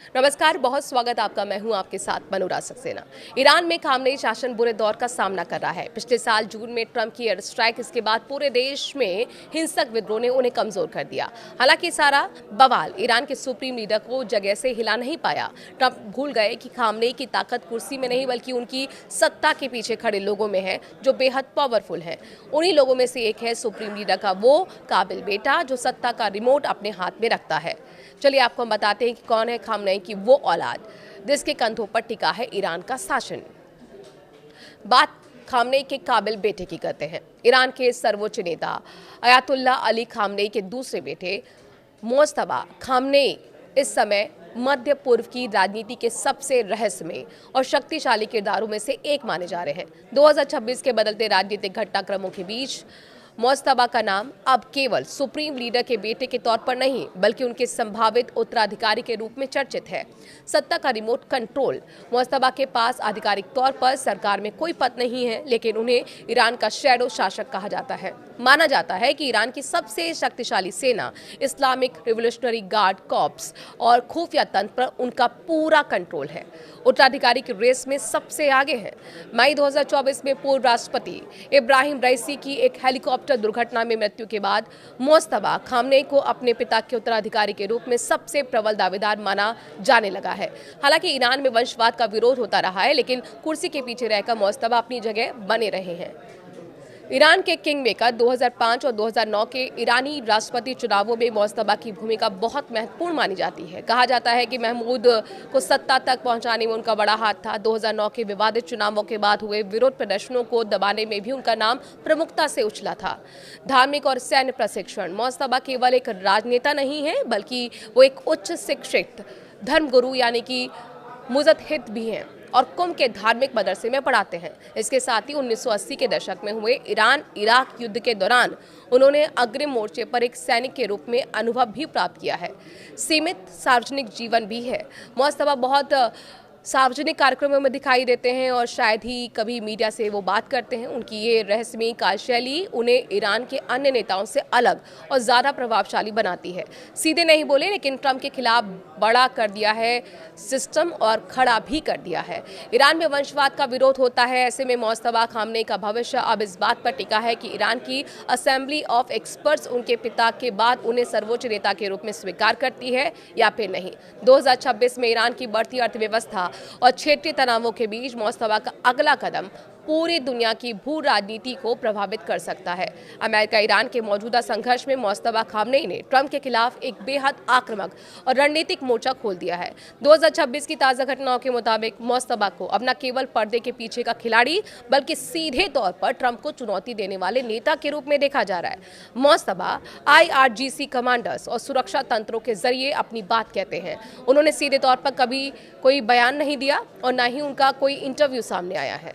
नमस्कार, बहुत स्वागत आपका। मैं हूं आपके साथ मनोराज सक्सेना। ईरान में खामनेई शासन बुरे दौर का सामना कर रहा है। पिछले साल जून में ट्रंप की एयर स्ट्राइक इसके बाद पूरे देश में हिंसक विद्रोह ने उन्हें कमजोर कर दिया। हालांकि सारा बवाल ईरान के सुप्रीम लीडर को जगह से हिला नहीं पाया। ट्रंप भूल गए कि खामनेई की ताकत कुर्सी में नहीं बल्कि उनकी सत्ता के पीछे खड़े लोगों में है, जो बेहद पावरफुल है। उन्हीं लोगों में से एक है सुप्रीम लीडर का वो काबिल बेटा जो सत्ता का रिमोट अपने हाथ में रखता है। चलिए आपको हम बताते हैं कि कौन है खामनेई की वो औलाद जिसके कंधों पर टिका है ईरान का शासन। बात खामनेई के काबिल बेटे की करते हैं। ईरान के सर्वोच्च नेता अयातुल्ला अली खामनेई के दूसरे बेटे मोज्तबा खामनेई इस समय मध्य पूर्व की राजनीति के सबसे रहस्यमय और शक्तिशाली किरदारों में से एक माने जा रहे हैं। 2026 के बदलते राजनीतिक घटनाक्रमों के बीच मोज्तबा का नाम अब केवल सुप्रीम लीडर के बेटे के तौर पर नहीं बल्कि उनके संभावित उत्तराधिकारी के रूप में चर्चित है। सत्ता का रिमोट कंट्रोल। मोज्तबा के पास आधिकारिक तौर पर सरकार में कोई पद नहीं है, लेकिन उन्हें ईरान का शैडो शासक कहा जाता है। माना जाता है कि ईरान की सबसे शक्तिशाली सेना इस्लामिक रिवोल्यूशनरी गार्ड कॉर्प्स और खुफिया तंत्र पर उनका पूरा कंट्रोल है। उत्तराधिकारी की रेस में सबसे आगे है। मई 2024 में पूर्व राष्ट्रपति इब्राहिम रईसी की एक हेलीकॉप्टर दुर्घटना में मृत्यु के बाद मोज्तबा खामनेई को अपने पिता के उत्तराधिकारी के रूप में सबसे प्रबल दावेदार माना जाने लगा है। हालांकि ईरान में वंशवाद का विरोध होता रहा है, लेकिन कुर्सी के पीछे रहकर मोज्तबा अपनी जगह बने रहे हैं। ईरान के किंग मेकर 2005 और 2009 के ईरानी राष्ट्रपति चुनावों में मोज्तबा की भूमिका बहुत महत्वपूर्ण मानी जाती है। कहा जाता है कि महमूद को सत्ता तक पहुंचाने में उनका बड़ा हाथ था। 2009 के विवादित चुनावों के बाद हुए विरोध प्रदर्शनों को दबाने में भी उनका नाम प्रमुखता से उछला था। धार्मिक और सैन्य प्रशिक्षण। मोज्तबा केवल एक राजनेता नहीं है बल्कि वो एक उच्च शिक्षित धर्मगुरु यानी कि मुजतहिद भी हैं और कुंभ के धार्मिक मदरसे में पढ़ाते हैं। इसके साथ ही 1980 के दशक में हुए ईरान इराक युद्ध के दौरान उन्होंने अग्रिम मोर्चे पर एक सैनिक के रूप में अनुभव भी प्राप्त किया है। सीमित सार्वजनिक जीवन भी है। मोज्तबा बहुत सार्वजनिक कार्यक्रमों में दिखाई देते हैं और शायद ही कभी मीडिया से वो बात करते हैं। उनकी ये रहस्यमयी कार्यशैली उन्हें ईरान के अन्य नेताओं से अलग और ज़्यादा प्रभावशाली बनाती है। सीधे नहीं बोले, लेकिन ट्रंप के खिलाफ बड़ा कर दिया है सिस्टम और खड़ा भी कर दिया है। ईरान में वंशवाद का विरोध होता है। ऐसे में मोज्तबा खामनेई का भविष्य अब इस बात पर टिका है कि ईरान की असेंबली ऑफ एक्सपर्ट्स उनके पिता के बाद उन्हें सर्वोच्च नेता के रूप में स्वीकार करती है या फिर नहीं। 2026 में ईरान की बढ़ती अर्थव्यवस्था और क्षेत्रीय तनावों के बीच मोज्तबा का अगला कदम पूरी दुनिया की भू राजनीति को प्रभावित कर सकता है। अमेरिका ईरान के मौजूदा संघर्ष में मोज्तबा खामनेई ने ट्रंप के खिलाफ एक बेहद आक्रामक और रणनीतिक मोर्चा खोल दिया है। 2026 की ताज़ा घटनाओं के मुताबिक मोज्तबा को अब न केवल पर्दे के पीछे का खिलाड़ी बल्कि सीधे तौर पर ट्रंप को चुनौती देने वाले नेता के रूप में देखा जा रहा है। मोज्तबा IRGC कमांडर्स और सुरक्षा तंत्रों के जरिए अपनी बात कहते हैं। उन्होंने सीधे तौर पर कभी कोई बयान नहीं दिया और न ही उनका कोई इंटरव्यू सामने आया है।